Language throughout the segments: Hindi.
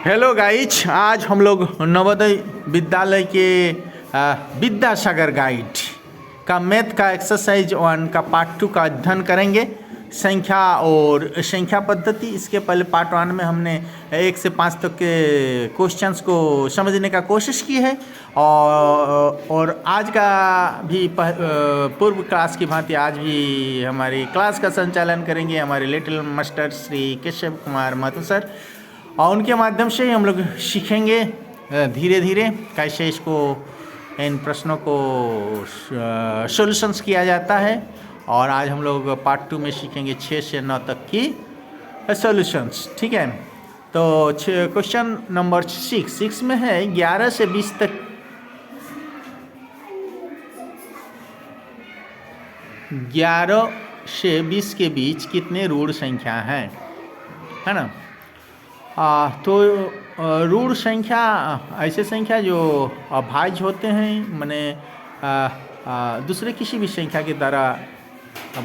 हेलो गाइज, आज हम लोग नवोदय विद्यालय के विद्यासागर गाइड का मैथ का एक्सरसाइज 1 का पार्ट 2 का अध्ययन करेंगे। संख्या और संख्या पद्धति। इसके पहले पार्ट 1 में हमने 1 से 5 तक के क्वेश्चंस को समझने का कोशिश की है और आज का भी पूर्व क्लास की भांति आज भी हमारी क्लास का संचालन करेंगे हमारे little master Shri Keshav Kumar Mahato sir, और उनके माध्यम से हम लोग सीखेंगे धीरे धीरे कैसे इसको इन प्रश्नों को सॉल्यूशंस किया जाता है। और आज हम लोग पार्ट 2 में सीखेंगे 6 से 9 तक की सॉल्यूशंस। ठीक है, तो क्वेश्चन नंबर 6 में है 11 से 20 तक 11 से 20 के बीच कितने ऋण संख्या हैं, है ना। तो ऋण संख्या ऐसे संख्या जो अभाज्य होते हैं, माने दूसरे किसी भी संख्या के द्वारा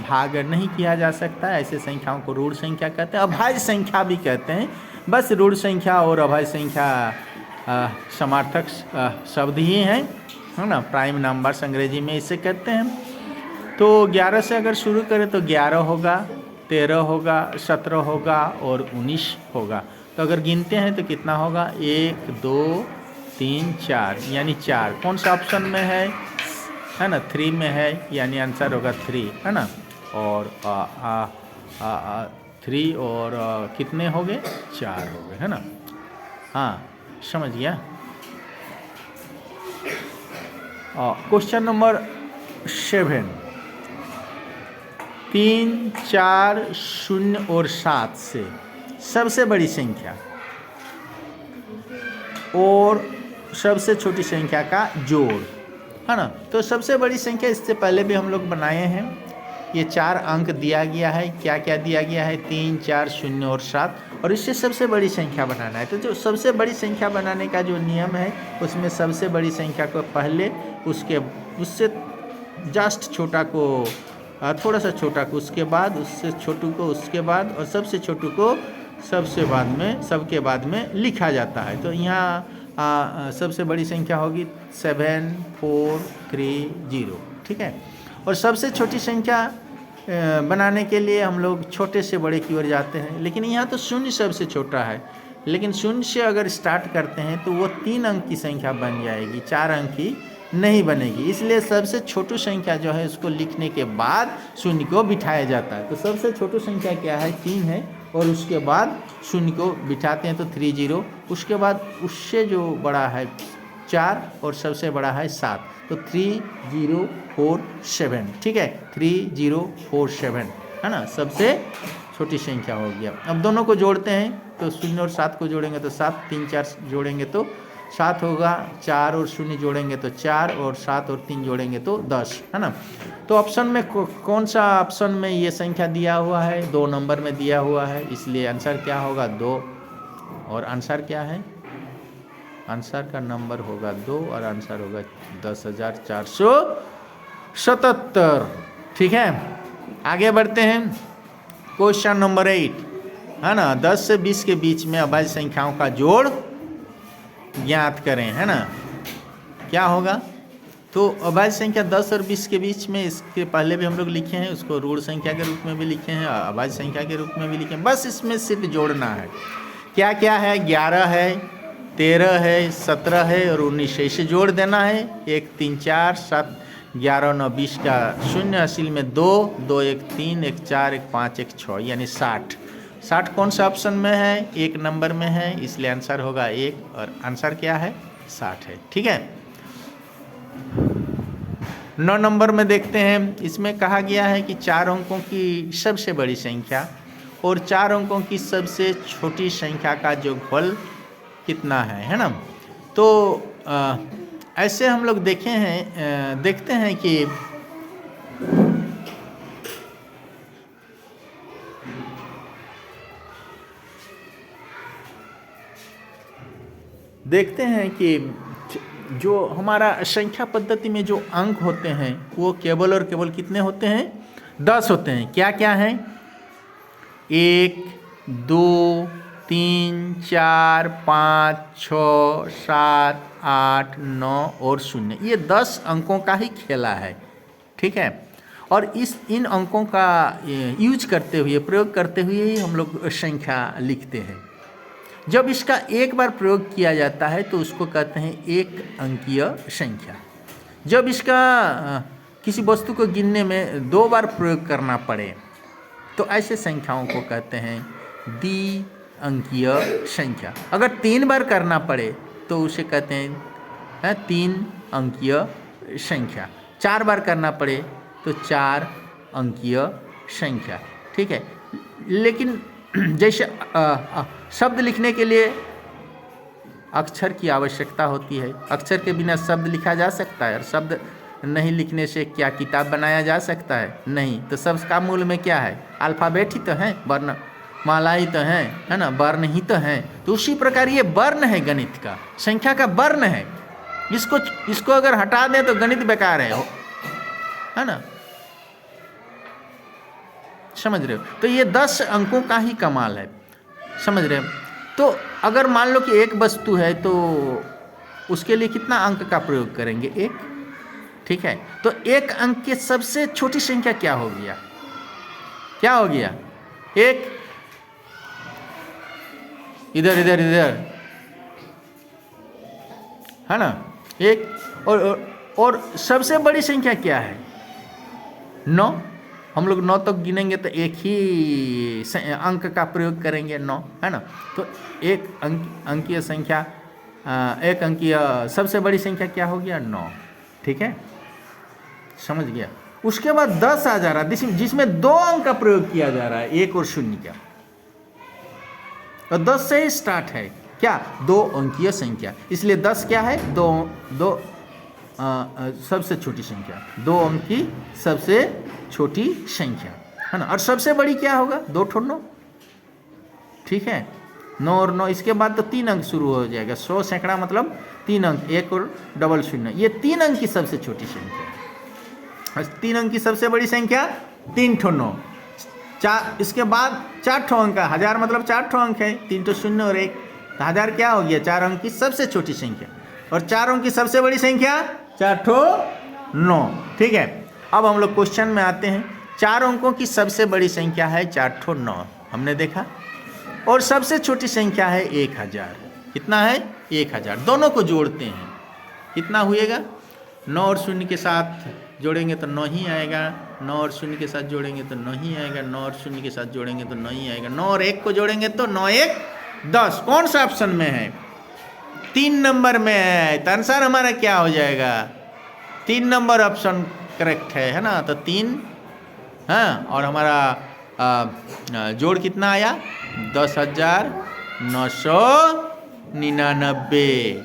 भाग नहीं किया जा सकता, ऐसे संख्याओं को ऋण संख्या कहते हैं। अभाज्य संख्या भी कहते हैं, बस ऋण संख्या और अभाज्य संख्या समार्थक शब्द ही हैं, है ना। प्राइम नंबर्स अंग्रेजी में इसे कहते हैं। तो 11 से अगर शुरू करें तो 11 होगा, 13 होगा, 17 होगा और 19 होगा। तो अगर गिनते हैं तो कितना होगा, 1 2 3 4, यानी 4 कौन सा ऑप्शन में है ना, 3 में है, यानी आंसर होगा 3, है ना। और 3 और कितने हो गए, 4 हो गए, है ना। हाँ, समझ गया। क्वेश्चन नंबर 7, 3 4 0 और 7 से सबसे बड़ी संख्या और सबसे छोटी संख्या का जोड़, है ना। तो सबसे बड़ी संख्या इससे पहले भी हम लोग बनाए हैं। ये 4 अंक दिया गया है, क्या क्या दिया गया है, 3 4 0 और 7, और इससे सबसे बड़ी संख्या बनाना है। तो जो सबसे बड़ी संख्या बनाने का जो नियम है, उसमें सबसे बड़ी संख्या को पहले, उससे जस्ट छोटा को थोड़ा सा छोटा को उसके बाद, उससे छोटू को उसके बाद, और सबसे छोटू को सबके बाद में लिखा जाता है। तो यहाँ सबसे बड़ी संख्या होगी 7 4 3 0, ठीक है। और सबसे छोटी संख्या बनाने के लिए हम लोग छोटे से बड़े की ओर जाते हैं, लेकिन यहाँ तो 0 सबसे छोटा है, लेकिन 0 से अगर स्टार्ट करते हैं तो वो 3 अंक की संख्या बन जाएगी, 4 अंक की नहीं बनेगी। इसलिए सबसे छोटी संख्या जो है उसको लिखने के बाद 0 को बिठाया जाता है। तो सबसे छोटी संख्या क्या है, 3 है, और उसके बाद 0 को बिठाते हैं तो 3 0, उसके बाद उससे जो बड़ा है 4 और सबसे बड़ा है 7, तो 3 0 4 7, ठीक है, 3 0 4 7, है ना, सबसे छोटी संख्या हो गया। अब दोनों को जोड़ते हैं तो 0 और 7 को जोड़ेंगे तो 7, 3 4 जोड़ेंगे तो 7 होगा, 4 और 0 जोड़ेंगे तो 4, और 7 और 3 जोड़ेंगे तो 10, है ना। तो ऑप्शन में कौन सा ऑप्शन में ये संख्या दिया हुआ है, 2 नंबर में दिया हुआ है, इसलिए आंसर क्या होगा 2, और आंसर क्या है, आंसर का नंबर होगा 2 और आंसर होगा 10,477, ठीक है। आगे बढ़ते हैं, क्वेश्चन नंबर 8, है ना। 10 से 20 के बीच में अभाज्य संख्याओं का जोड़ ज्ञात करें, है ना। क्या होगा, तो अभाज्य संख्या 10 और 20 के बीच में, इसके पहले भी हम लोग लिखे हैं, उसको ऋण संख्या के रूप में भी लिखे हैं, अभाज्य संख्या के रूप में भी लिखे हैं, बस इसमें सिर्फ जोड़ना है। क्या क्या है, 11 है, 13 है, 17 है और 19 है, इसे जोड़ देना है। 1 3 4 7 11 9 20 का 0 असल में 2 2 1 3 1 4 1 5 1 6, यानी 60 कौन सा ऑप्शन में है, 1 नंबर में है, इसलिए आंसर होगा 1, और आंसर क्या है, 60 है, ठीक है। 9 नंबर में देखते हैं, इसमें कहा गया है कि 4 अंकों की सबसे बड़ी संख्या और 4 अंकों की सबसे छोटी संख्या का जोगफल कितना है ना। तो ऐसे हम लोग देखते हैं कि जो हमारा संख्या पद्धति में जो अंक होते हैं वो केवल और केवल कितने होते हैं, 10 होते हैं। क्या क्या हैं, 1 2 3 4 5 6 7 8 9 और 0, ये 10 अंकों का ही खेला है। ठीक है, और इन अंकों का यूज करते हुए, प्रयोग करते हुए ही हम लोग संख्या लिखते हैं। जब इसका एक बार प्रयोग किया जाता है तो उसको कहते हैं एक अंकीय संख्या। जब इसका किसी वस्तु को गिनने में 2 बार प्रयोग करना पड़े तो ऐसे संख्याओं को कहते हैं द्विअंकीय संख्या। अगर 3 बार करना पड़े तो उसे कहते हैं 3 अंकीय संख्या। 4 बार करना पड़े तो 4 अंकीय संख्या। ठीक है, लेकिन जैसे शब्द लिखने के लिए अक्षर की आवश्यकता होती है, अक्षर के बिना शब्द लिखा जा सकता है? और शब्द नहीं लिखने से क्या किताब बनाया जा सकता है? नहीं। तो शब्द का मूल में क्या है? अल्फ़ाबेट ही तो है, वर्ण माला ही तो है ना, वर्ण ही तो है। तो उसी प्रकार ये वर्ण है गणित का, संख्या का वर्ण है। इसको अगर हटा दें तो गणित बेकार है ना, समझ रहे हो? तो ये 10 अंकों का ही कमाल है, समझ रहे हो? तो अगर मान लो कि एक वस्तु है तो उसके लिए कितना अंक का प्रयोग करेंगे? 1। ठीक है, तो एक अंक की सबसे छोटी संख्या क्या हो गया? क्या हो गया? 1। इधर इधर इधर है ना, 1। और सबसे बड़ी संख्या क्या है? 9। हम लोग 9 तक गिनेंगे तो एक ही अंक का प्रयोग करेंगे, 9, है ना। तो एक अंकीय संख्या, एक अंकीय सबसे बड़ी संख्या क्या हो गया? 9। ठीक है, समझ गया? उसके बाद 10 आ जा रहा है जिसमें 2 अंक का प्रयोग किया जा रहा है, 1 और 0 का। तो 10 से ही स्टार्ट है क्या? 2 अंकीय संख्या। इसलिए 10 क्या है? दो सबसे छोटी संख्या, 2 अंक की सबसे छोटी संख्या, है ना। और सबसे बड़ी क्या होगा? 2 ठो 9। ठीक है, 9 और 9, इसके बाद तो 3 अंक शुरू हो जाएगा। 100 सैकड़ा मतलब 3 अंक, 1 और डबल 0, ये 3 अंक की सबसे छोटी संख्या। 3 अंक की सबसे बड़ी संख्या 3 ठो 9। इसके बाद 4 ठो अंक, 1000 मतलब 4 ठो अंक है, 3 ठो 0 और 1, तो 1000 क्या हो गया? 4 अंक की सबसे छोटी संख्या। और 4 अंक की सबसे बड़ी संख्या 4 ठो 9। ठीक है, अब हम लोग क्वेश्चन में आते हैं। 4 अंकों की सबसे बड़ी संख्या है 4 ठो 9, हमने देखा, और सबसे छोटी संख्या है 1000। कितना है? 1000। दोनों को जोड़ते हैं, कितना हुएगा? 9 और 0 के साथ जोड़ेंगे तो 9 ही आएगा, 9 और 0 के साथ जोड़ेंगे तो 9 ही आएगा, 9 और 0 के साथ जोड़ेंगे तो 9 ही आएगा, 9 और 1 को जोड़ेंगे तो 9 1 10। कौन सा ऑप्शन में है? 3 नंबर में है। तो आंसर हमारा क्या हो जाएगा? 3 नंबर ऑप्शन करेक्ट है ना। तो 3, हाँ, और हमारा जोड़ कितना आया? 10,999।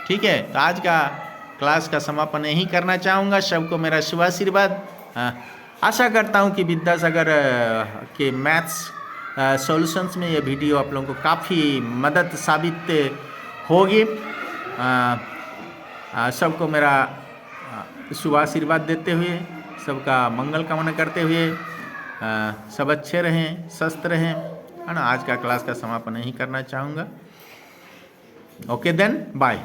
ठीक है, तो आज का क्लास का समापन यही करना चाहूँगा। सबको मेरा शुभ आशीर्वाद। आशा करता हूँ कि विद्यासागर के मैथ्स सॉल्यूशंस में ये वीडियो आप लोगों को काफ़ी मदद साबित होगी। सबको मेरा शुभ आशीर्वाद देते हुए, सबका मंगल कामना करते हुए, सब अच्छे रहें, स्वस्थ रहें, है ना। आज का क्लास का समापन यही करना चाहूँगा। Okay then, bye.